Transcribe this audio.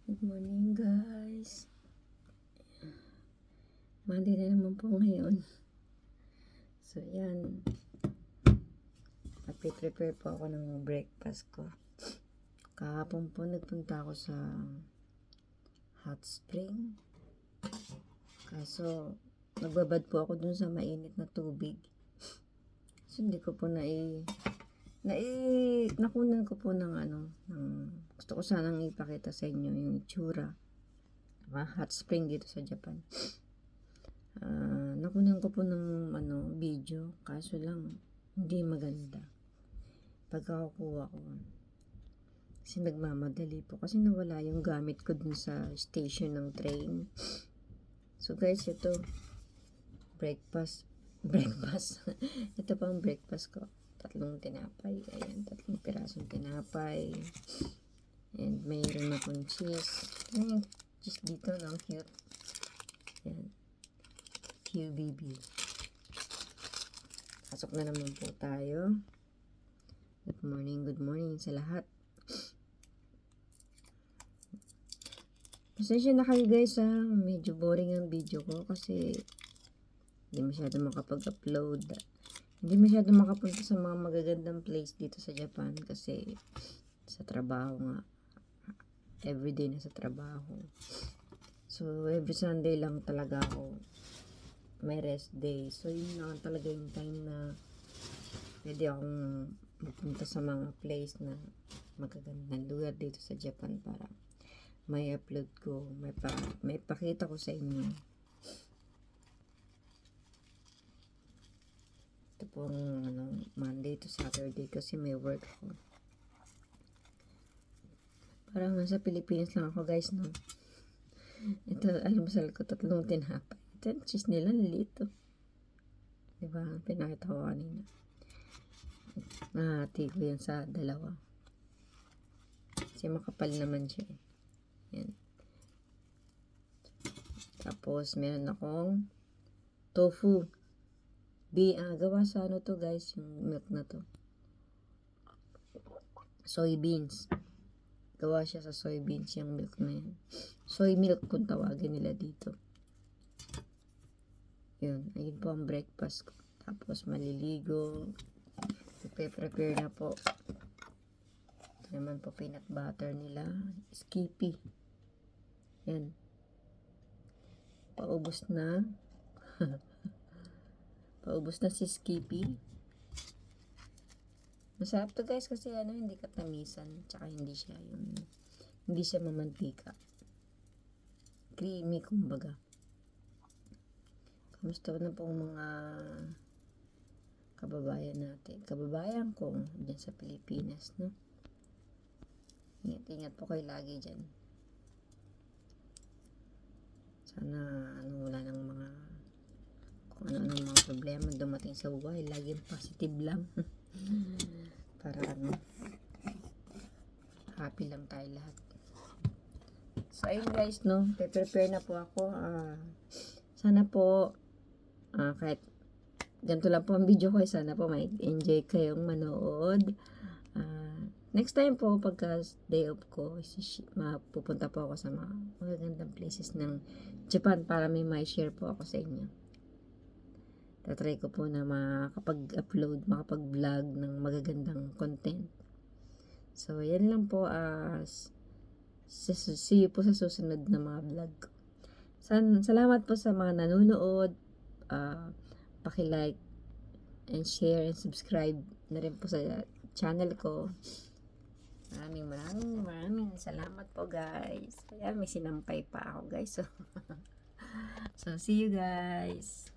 Good morning guys. Monday na naman po ngayon. So yan. Prepare po ako ng breakfast ko. Kahapon po nagpunta ako sa hot spring. Kaso nagbabad po ako dun sa mainit na tubig. So hindi ko po nakunan ko po ng gusto ko sanang ipakita sa inyo yung itsura. Hot spring dito sa Japan. Nakunan ko po ng video, kaso lang hindi maganda pagkakakuha ko kasi nagmamadali po kasi nawala yung gamit ko dun sa station ng train. So guys, ito breakfast ito pang breakfast ko, 3 tinapay, ayan, 3 pirasong tinapay, and mayroon akong cheese. Cheese dito, no? Cute. Ayan, QBB. Pasok na naman po tayo. Good morning sa lahat. Pasensya na kayo guys, medyo boring ang video ko kasi hindi masyado makapag-upload. Hindi masyado makapunta sa mga magagandang place dito sa Japan kasi sa trabaho nga. Everyday na sa trabaho. So, every Sunday lang talaga ako may rest day. So, yun na talaga yung time na pwede akong magpunta sa mga place na magagandang lugar dito sa Japan para may upload ko, may pakita ko sa inyo. Ito pong Monday to Saturday kasi may work ako. Parang nasa Pilipinas lang ako guys, no? Ito, almusal ko 3 tinapay. Ito, cheese nila, lito. Diba? Pinakita ko kanina. Nahati ko yan sa 2. Kasi makapal naman siya. Yan. Tapos, meron akong tofu. Gawa sa to guys, yung milk na to. Soybeans. Gawa siya sa soybeans yung milk na yan. Soy milk kung tawagin nila dito. Yun. Ayun po ang breakfast ko. Tapos maliligo. Prepare na po. Ito naman po peanut butter nila. Skippy. Yan. Paubos na. Paubos na si Skippy. Masarap to guys kasi hindi katamisan, tsaka hindi siya mamantika. Creamy kumbaga. Kamusta na po mga kababayan ko dyan sa Pilipinas, no? Ingat po kayo lagi dyan. Sana wala nang mga kung ano ng mga problema dumating sa buhay, laging positive lang. Para happy lang tayo lahat. So ayun guys, no, prepare na po ako. Sana po kahit ganito lang po ang video ko, sana po may enjoy kayong manood. Next time po pagka day off ko, mapupunta po ako sa mga magagandang places ng Japan para may share po ako sa inyo. Tatry ko po na makapag-vlog ng magagandang content. So, yan lang po. See you po sa susunod na mga vlog. Salamat po sa mga nanonood. Paki-like and share and subscribe na rin po sa channel ko. Maraming salamat po guys. Ayan, may sinampay pa ako guys. So see you guys.